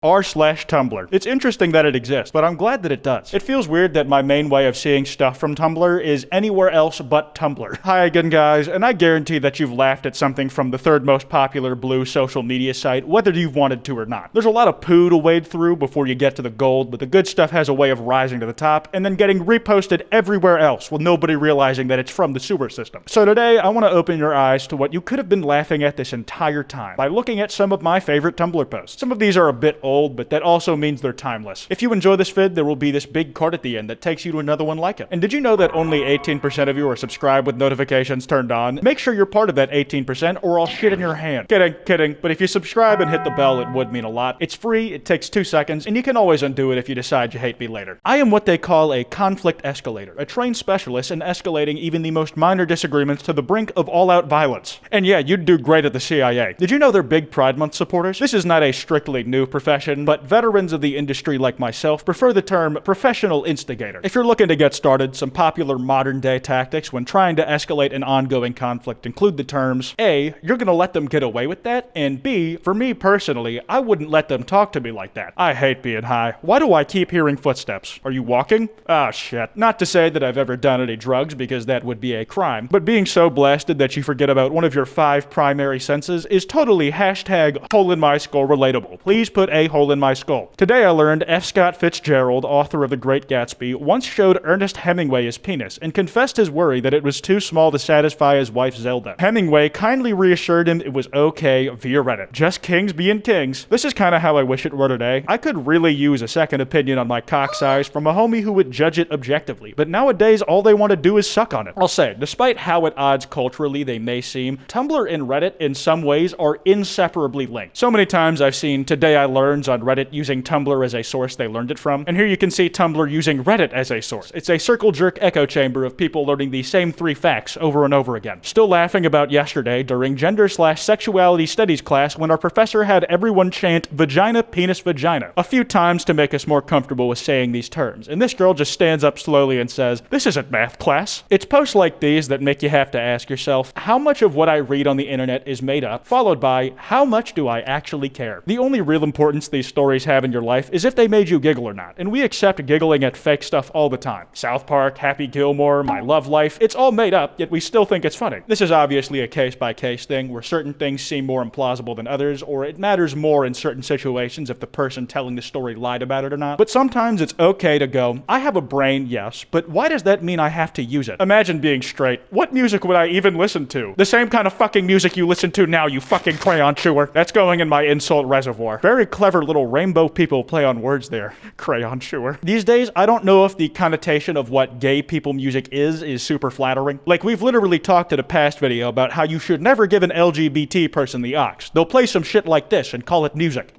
r/Tumblr. It's interesting that it exists, but I'm glad that it does. It feels weird that my main way of seeing stuff from Tumblr is anywhere else but Tumblr. Hi again, guys, and I guarantee that you've laughed at something from the third most popular blue social media site, whether you've wanted to or not. There's a lot of poo to wade through before you get to the gold, but the good stuff has a way of rising to the top and then getting reposted everywhere else with nobody realizing that it's from the sewer system. So today, I want to open your eyes to what you could have been laughing at this entire time by looking at some of my favorite Tumblr posts. Some of these are a bit old, but that also means they're timeless. If you enjoy this vid, there will be this big card at the end that takes you to another one like it. And did you know that only 18% of you are subscribed with notifications turned on? Make sure you're part of that 18% or I'll shit in your hand. Kidding. But if you subscribe and hit the bell, it would mean a lot. It's free, it takes 2 seconds, and you can always undo it if you decide you hate me later. I am what they call a conflict escalator, a trained specialist in escalating even the most minor disagreements to the brink of all-out violence. And yeah, you'd do great at the CIA. Did you know they're big Pride Month supporters? This is not a strictly new profession, but veterans of the industry like myself prefer the term professional instigator. If you're looking to get started, some popular modern-day tactics when trying to escalate an ongoing conflict include the terms, A, you're gonna let them get away with that, and B, for me personally, I wouldn't let them talk to me like that. I hate being high. Why do I keep hearing footsteps? Are you walking? Ah, shit. Not to say that I've ever done any drugs, because that would be a crime, but being so blasted that you forget about one of your 5 primary senses is totally hashtag hole in my skull relatable. Please put a hole in my skull. Today I learned F. Scott Fitzgerald, author of The Great Gatsby, once showed Ernest Hemingway his penis and confessed his worry that it was too small to satisfy his wife Zelda. Hemingway kindly reassured him it was okay via Reddit. Just kings being kings. This is kinda how I wish it were today. I could really use a second opinion on my cock size from a homie who would judge it objectively, but nowadays all they want to do is suck on it. I'll say, despite how at odds culturally they may seem, Tumblr and Reddit in some ways are inseparably linked. So many times I've seen Today I Learns on Reddit using Tumblr as a source they learned it from, and here you can see Tumblr using Reddit as a source. It's a circle jerk echo chamber of people learning the same 3 facts over and over again. Still laughing about yesterday during gender/sexuality studies class when our professor had everyone chant vagina, penis, vagina a few times to make us more comfortable with saying these terms, and this girl just stands up slowly and says, "This isn't math class." It's posts like these that make you have to ask yourself, how much of what I read on the internet is made up, followed by, how much do I actually care? The only real importance these stories have in your life is if they made you giggle or not, and we accept giggling at fake stuff all the time. South Park, Happy Gilmore, My Love Life, it's all made up, yet we still think it's funny. This is obviously a case-by-case thing, where certain things seem more implausible than others, or it matters more in certain situations if the person telling the story lied about it or not. But sometimes it's okay to go, I have a brain, yes, but why does that mean I have to use it? Imagine being straight. What music would I even listen to? The same kind of fucking music you listen to now, you fucking crayon chewer. That's going in my insult reservoir. Very clever little rainbow people play on words there. Crayon chewer. These days, I don't know if the connotation of what gay people music is super flattering. Like, we've literally talked in a past video about how you should never give an LGBT person the aux. They'll play some shit like this and call it music.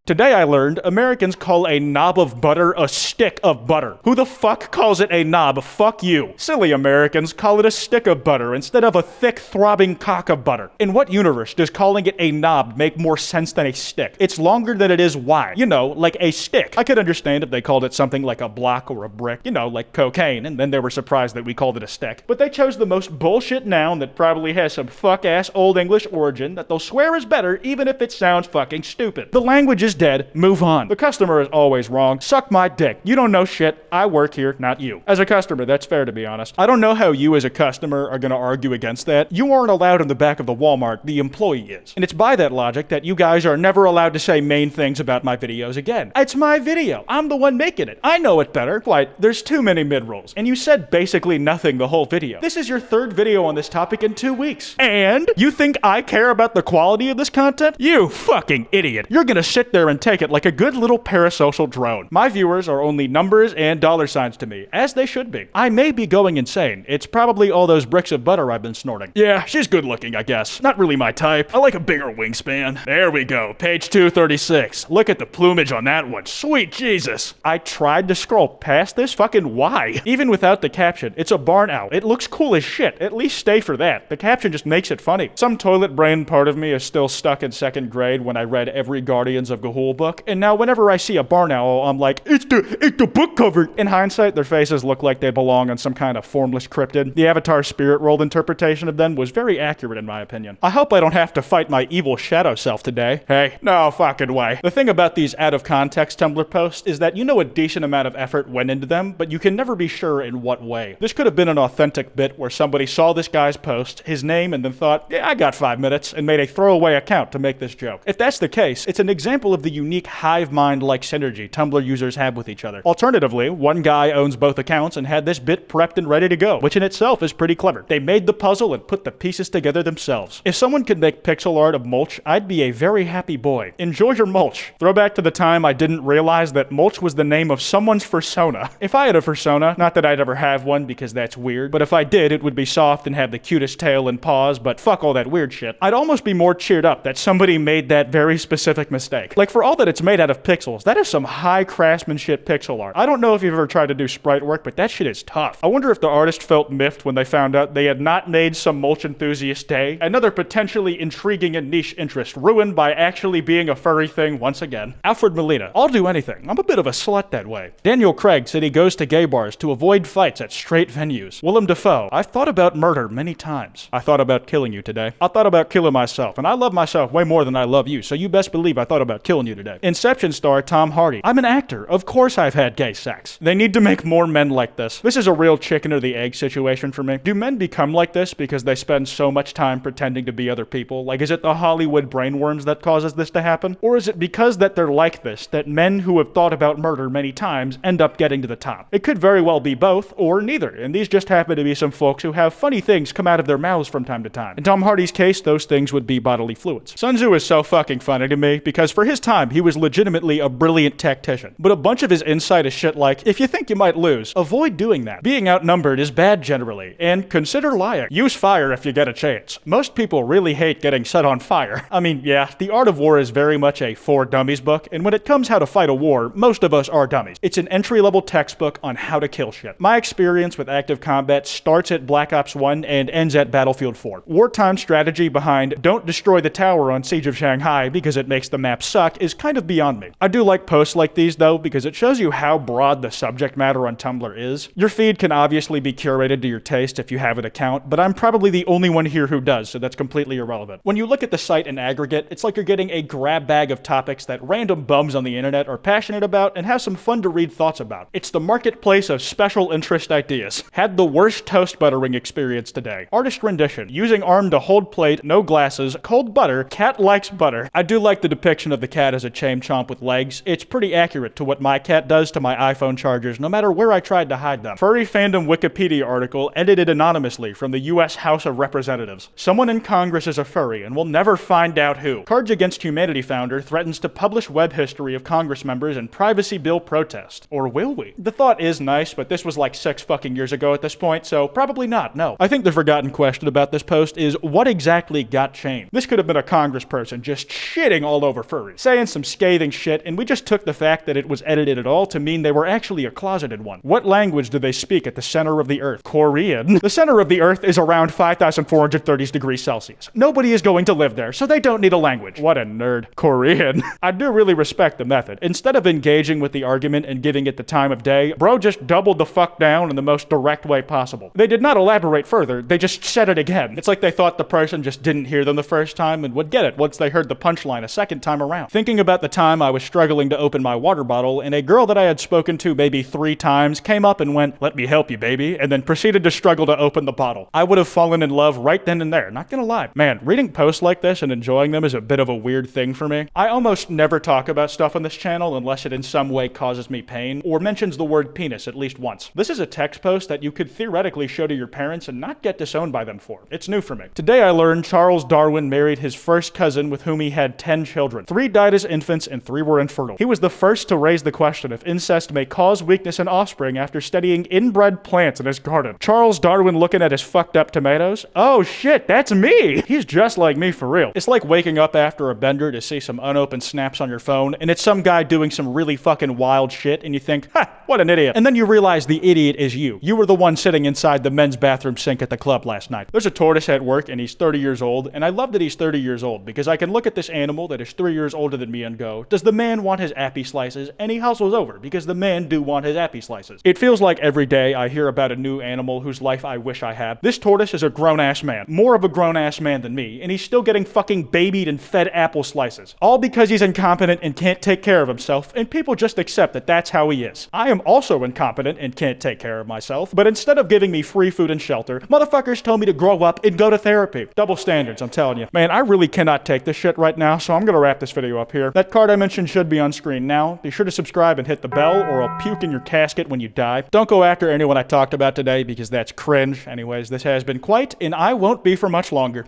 Today I learned Americans call a knob of butter a stick of butter. Who the fuck calls it a knob? Fuck you. Silly Americans call it a stick of butter instead of a thick, throbbing cock of butter. In what universe does calling it a knob make more sense than a stick? It's longer than it is wide. You know, like a stick. I could understand if they called it something like a block or a brick, you know, like cocaine, and then they were surprised that we called it a stick. But they chose the most bullshit noun that probably has some fuck-ass Old English origin that they'll swear is better even if it sounds fucking stupid. The language is dead. Move on. The customer is always wrong. Suck my dick. You don't know shit. I work here, not you. As a customer, that's fair to be honest. I don't know how you as a customer are gonna argue against that. You aren't allowed in the back of the Walmart. The employee is. And it's by that logic that you guys are never allowed to say mean things about my videos again. It's my video. I'm the one making it. I know it better. Kwite, there's too many mid-rolls. And you said basically nothing the whole video. This is your 3rd video on this topic in 2 weeks. And you think I care about the quality of this content? You fucking idiot. You're gonna sit there and take it like a good little parasocial drone. My viewers are only numbers and dollar signs to me, as they should be. I may be going insane. It's probably all those bricks of butter I've been snorting. Yeah, she's good looking, I guess. Not really my type. I like a bigger wingspan. There we go. Page 236. Look at the plumage on that one. Sweet Jesus. I tried to scroll past this. Fucking why? Even without the caption, it's a barn owl. It looks cool as shit. At least stay for that. The caption just makes it funny. Some toilet brain part of me is still stuck in 2nd grade when I read every Guardians of Cahool book, and now whenever I see a barn owl, I'm like, it's the book cover. In hindsight, their faces look like they belong on some kind of formless cryptid. The Avatar spirit world interpretation of them was very accurate in my opinion. I hope I don't have to fight my evil shadow self today. Hey, no fucking way. The thing about these out of context Tumblr posts is that you know a decent amount of effort went into them, but you can never be sure in what way. This could have been an authentic bit where somebody saw this guy's post, his name, and then thought, yeah, I got 5 minutes, and made a throwaway account to make this joke. If that's the case, it's an example of the unique hive mind-like synergy Tumblr users have with each other. Alternatively, one guy owns both accounts and had this bit prepped and ready to go, which in itself is pretty clever. They made the puzzle and put the pieces together themselves. If someone could make pixel art of mulch, I'd be a very happy boy. Enjoy your mulch. Throwback to the time I didn't realize that mulch was the name of someone's fursona. If I had a fursona, not that I'd ever have one because that's weird, but if I did, it would be soft and have the cutest tail and paws, but fuck all that weird shit. I'd almost be more cheered up that somebody made that very specific mistake. Like, for all that it's made out of pixels, that is some high craftsmanship pixel art. I don't know if you've ever tried to do sprite work, but that shit is tough. I wonder if the artist felt miffed when they found out they had not made some mulch enthusiast day. Another potentially intriguing and niche interest ruined by actually being a furry thing once again. Alfred Molina. I'll do anything. I'm a bit of a slut that way. Daniel Craig said he goes to gay bars to avoid fights at straight venues. Willem Dafoe. I've thought about murder many times. I thought about killing you today. I thought about killing myself, and I love myself way more than I love you, so you best believe I thought about killing you today. Inception star Tom Hardy. I'm an actor. Of course I've had gay sex. They need to make more men like this. This is a real chicken or the egg situation for me. Do men become like this because they spend so much time pretending to be other people? Like, is it the Hollywood brainworms that causes this to happen? Or is it because that they're like this that men who have thought about murder many times end up getting to the top? It could very well be both, or neither, and these just happen to be some folks who have funny things come out of their mouths from time to time. In Tom Hardy's case, those things would be bodily fluids. Sun Tzu is so fucking funny to me because for his time, he was legitimately a brilliant tactician. But a bunch of his insight is shit like, if you think you might lose, avoid doing that. Being outnumbered is bad generally, and consider lying. Use fire if you get a chance. Most people really hate getting set on fire. I mean, yeah, The Art of War is very much a for dummies book, and when it comes how to fight a war, most of us are dummies. It's an entry-level textbook on how to kill shit. My experience with active combat starts at Black Ops 1 and ends at Battlefield 4. Wartime strategy behind don't destroy the tower on Siege of Shanghai because it makes the map suck is kind of beyond me. I do like posts like these though because it shows you how broad the subject matter on Tumblr is. Your feed can obviously be curated to your taste if you have an account, but I'm probably the only one here who does, so that's completely irrelevant. When you look at the site in aggregate, it's like you're getting a grab bag of topics that random bums on the internet are passionate about and have some fun to read thoughts about. It's the marketplace of special interest ideas. Had the worst toast buttering experience today. Artist rendition. Using arm to hold plate, no glasses, cold butter, cat likes butter. I do like the depiction of the cat as a chain chomp with legs. It's pretty accurate to what my cat does to my iPhone chargers no matter where I tried to hide them. Furry fandom Wikipedia article edited anonymously from the US House of Representatives. Someone in Congress is a furry and we'll never find out who. Cards Against Humanity founder threatens to publish web history of Congress members in privacy bill protest. Or will we? The thought is nice, but this was like 6 fucking years ago at this point, so probably not, no. I think the forgotten question about this post is what exactly got changed? This could have been a congressperson just shitting all over furries, saying some scathing shit, and we just took the fact that it was edited at all to mean they were actually a closeted one. What language do they speak at the center of the earth? Korean. The center of the earth is around 5,430 degrees Celsius. Nobody is going to live there, so they don't need a language. What a nerd. Korean. I do really respect the method. Instead of engaging with the argument and giving it the time of day, bro just doubled the fuck down in the most direct way possible. They did not elaborate further, they just said it again. It's like they thought the person just didn't hear them the first time and would get it once they heard the punchline a second time around. Thinking about the time I was struggling to open my water bottle and a girl that I had spoken to maybe 3 times came up and went, "Let me help you, baby," and then proceeded to struggle to open the bottle. I would have fallen in love right then and there, not gonna lie. Man, reading posts like this and enjoying them is a bit of a weird thing for me. I almost never talk about stuff on this channel unless it in some way causes me pain or mentions the word penis at least once. This is a text post that you could theoretically show to your parents and not get disowned by them for. It's new for me. Today I learned Charles Darwin married his first cousin with whom he had 10 children. 3 died as infants and 3 were infertile. He was the first to raise the question if incest may cause weakness in offspring after studying inbred plants in his garden. Charles Darwin looking at his fucked up tomatoes. Oh shit, that's me! He's just like me for real. It's like waking up after a bender to see some unopened snaps on your phone and it's some guy doing some really fucking wild shit and you think, ha, what an idiot. And then you realize the idiot is you. You were the one sitting inside the men's bathroom sink at the club last night. There's a tortoise at work and he's 30 years old, and I love that he's 30 years old because I can look at this animal that is 3 years older than me and go, does the man want his appy slices? And he hustles over, because the man do want his appy slices. It feels like every day I hear about a new animal whose life I wish I had. This tortoise is a grown-ass man. More of a grown-ass man than me, and he's still getting fucking babied and fed apple slices. All because he's incompetent and can't take care of himself, and people just accept that that's how he is. I am also incompetent and can't take care of myself, but instead of giving me free food and shelter, motherfuckers told me to grow up and go to therapy. Double standards, I'm telling you. Man, I really cannot take this shit right now, so I'm gonna wrap this video up here. That card I mentioned should be on screen now. Be sure to subscribe and hit the bell, or I'll puke in your casket when you die. Don't go after anyone I talked about today, because that's cringe. Anyways, this has been Kwite, and I won't be for much longer.